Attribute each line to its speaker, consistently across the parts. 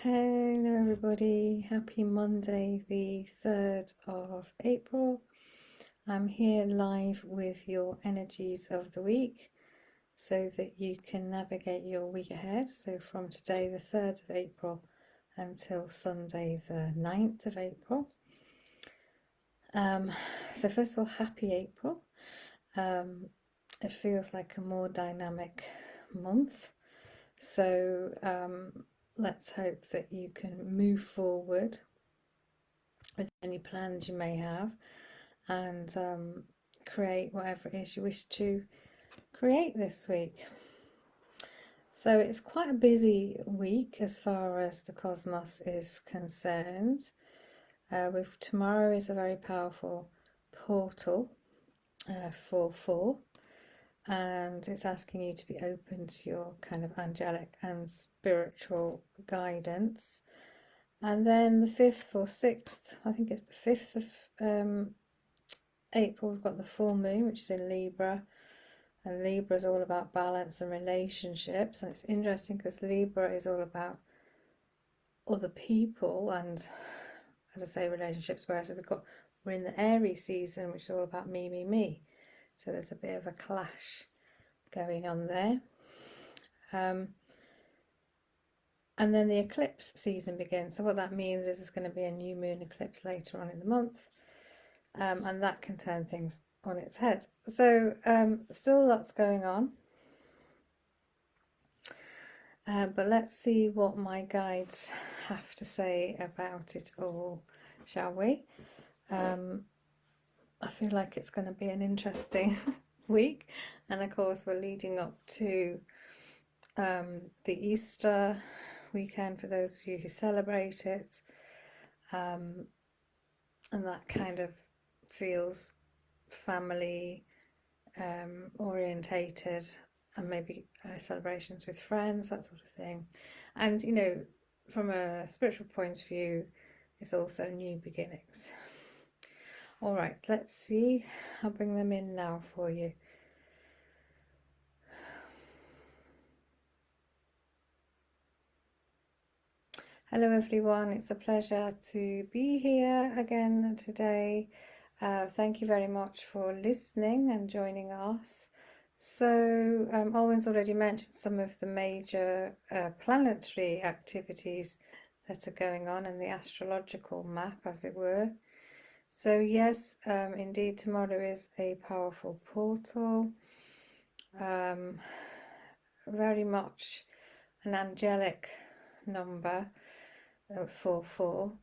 Speaker 1: Hello everybody, happy Monday the 3rd of April. I'm here live with your energies of the week so that you can navigate your week ahead. So from today the 3rd of April until Sunday the 9th of April. So first of all, happy April. It feels like a more dynamic month. So let's hope that you can move forward with any plans you may have and create whatever it is you wish to create this week. So it's quite a busy week as far as the cosmos is concerned. Tomorrow is a very powerful portal for 4, and it's asking you to be open to your kind of angelic and spiritual guidance. And then the 5th or 6th, I think it's the 5th of April, we've got the full moon, which is in Libra, and Libra is all about balance and relationships. And it's interesting because Libra is all about other people and, as I say, relationships, whereas we're in the Aries season, which is all about me. So there's a bit of a clash going on there. And then the eclipse season begins. So what that means is there's going to be a new moon eclipse later on in the month, and that can turn things on its head. So still lots going on, but let's see what my guides have to say about it all, shall we? I feel like it's going to be an interesting week, and of course we're leading up to the Easter weekend for those of you who celebrate it, and that kind of feels family orientated, and maybe celebrations with friends, that sort of thing. And you know, from a spiritual point of view, it's also new beginnings. All right, let's see. I'll bring them in now for you. Hello everyone, it's a pleasure to be here again today. Thank you very much for listening and joining us. So Alwyn's already mentioned some of the major planetary activities that are going on in the astrological map, as it were. So yes, indeed, tomorrow is a powerful portal, very much an angelic number, 4/4.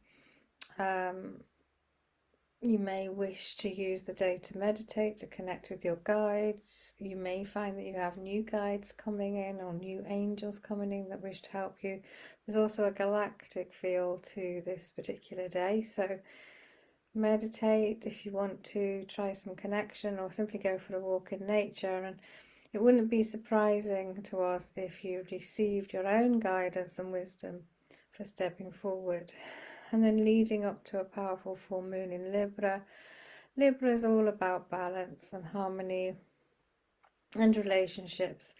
Speaker 1: You may wish to use the day to meditate, to connect with your guides. You may find that you have new guides coming in or new angels coming in that wish to help you. There's also a galactic feel to this particular day, so meditate if you want to, try some connection, or simply go for a walk in nature. And it wouldn't be surprising to us if you received your own guidance and wisdom for stepping forward. And then leading up to a powerful full moon in Libra. Libra is all about balance and harmony and relationships.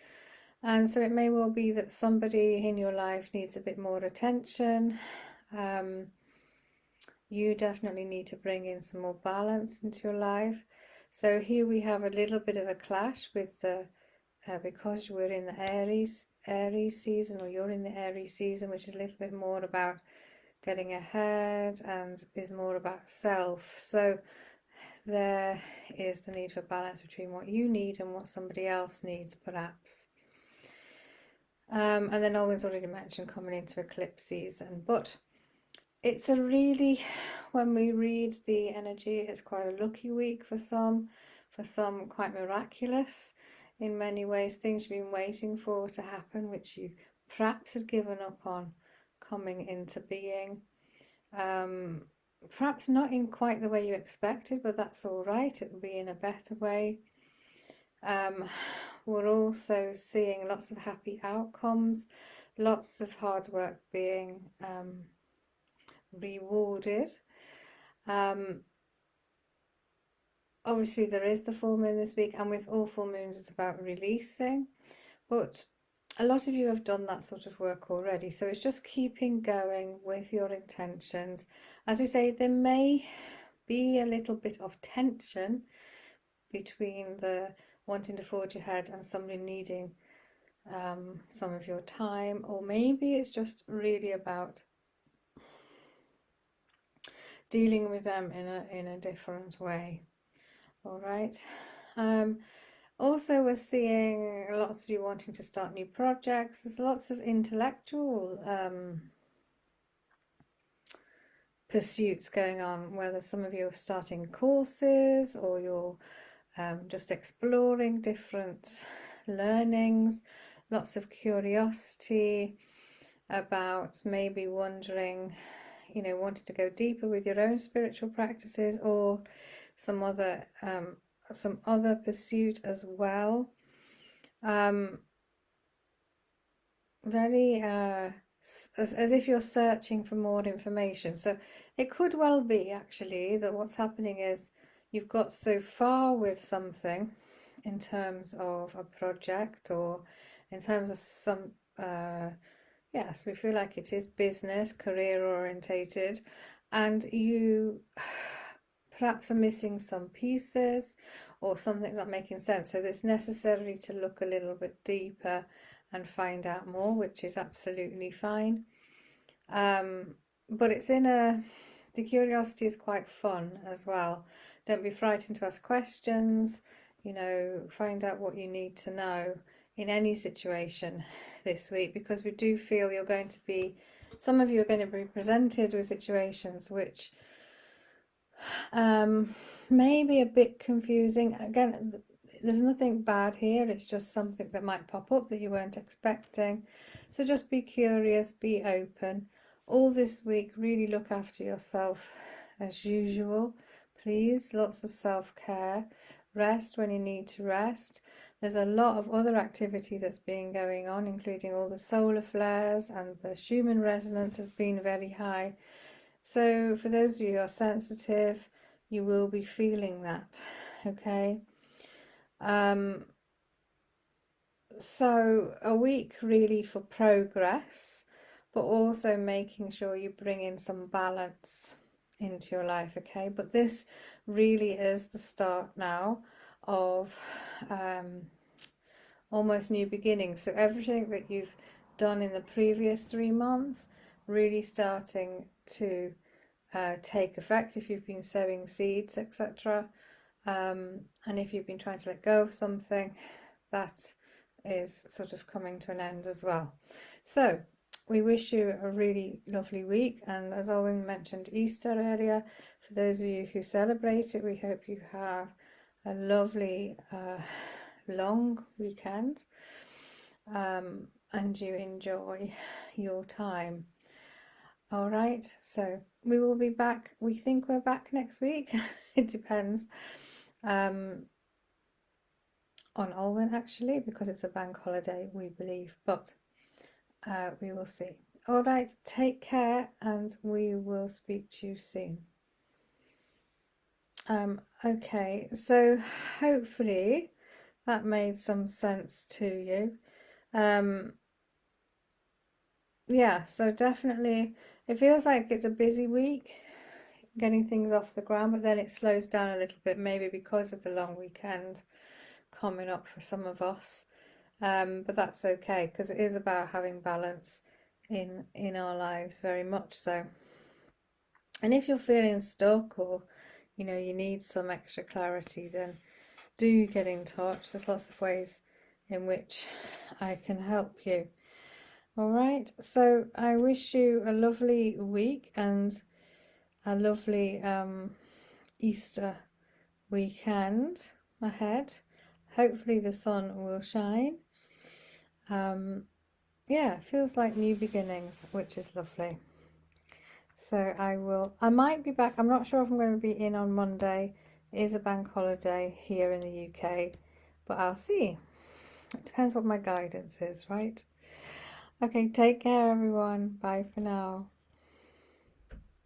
Speaker 1: And so it may well be that somebody in your life needs a bit more attention. You definitely need to bring in some more balance into your life. So here we have a little bit of a clash with the, because we're in the Aries season, or you're in the Aries season, which is a little bit more about getting ahead and is more about self. So there is the need for balance between what you need and what somebody else needs, perhaps. And then Owen's already mentioned coming into eclipse season, but it's a really, when we read the energy, it's quite a lucky week for some quite miraculous in many ways. Things you've been waiting for to happen, which you perhaps had given up on, coming into being. Perhaps not in quite the way you expected, but that's all right. It will be in a better way. We're also seeing lots of happy outcomes, lots of hard work being rewarded. Obviously there is the full moon this week, and with all full moons it's about releasing, but a lot of you have done that sort of work already, so it's just keeping going with your intentions. As we say, there may be a little bit of tension between the wanting to forge ahead and somebody needing some of your time, or maybe it's just really about dealing with them in a different way. All right. Also, we're seeing lots of you wanting to start new projects. There's lots of intellectual pursuits going on, whether some of you are starting courses or you're just exploring different learnings, lots of curiosity about maybe wondering, wanting to go deeper with your own spiritual practices or some other pursuit as well. Very as if you're searching for more information. So it could well be actually that what's happening is you've got so far with something in terms of a project or in terms of some yes, we feel like it is business, career orientated, and you perhaps are missing some pieces or something not making sense. So it's necessary to look a little bit deeper and find out more, which is absolutely fine. But it's the curiosity is quite fun as well. Don't be frightened to ask questions, find out what you need to know in any situation this week, because we do feel some of you are going to be presented with situations which may be a bit confusing. Again, there's nothing bad here, it's just something that might pop up that you weren't expecting. So just be curious, be open. All this week, really look after yourself as usual, please. Lots of self-care. Rest when you need to rest. There's a lot of other activity that's been going on, including all the solar flares, and the Schumann resonance has been very high. So for those of you who are sensitive, you will be feeling that, okay? So a week really for progress, but also making sure you bring in some balance into your life, okay? But this really is the start now of almost new beginnings. So everything that you've done in the previous 3 months really starting to take effect if you've been sowing seeds, etc. And if you've been trying to let go of something, that is sort of coming to an end as well. So we wish you a really lovely week, and as Owen mentioned Easter earlier, for those of you who celebrate it, we hope you have a lovely long weekend and you enjoy your time. All right, so we will be back. We think we're back next week. It depends on Olwen actually, because it's a bank holiday, we believe, but we will see. All right, take care, and we will speak to you soon. Okay, so hopefully that made some sense to you. Yeah, so definitely it feels like it's a busy week getting things off the ground, but then it slows down a little bit, maybe because of the long weekend coming up for some of us. But that's okay, because it is about having balance in our lives, very much so. And if you're feeling stuck, or you need some extra clarity, then do get in touch. There's lots of ways in which I can help you. All right, so I wish you a lovely week and a lovely Easter weekend ahead. Hopefully the sun will shine. Yeah, it feels like new beginnings, which is lovely. So I might be back. I'm not sure if I'm going to be in on Monday. It is a bank holiday here in the UK, but I'll see. It depends what my guidance is, right? Okay, take care everyone. Bye for now.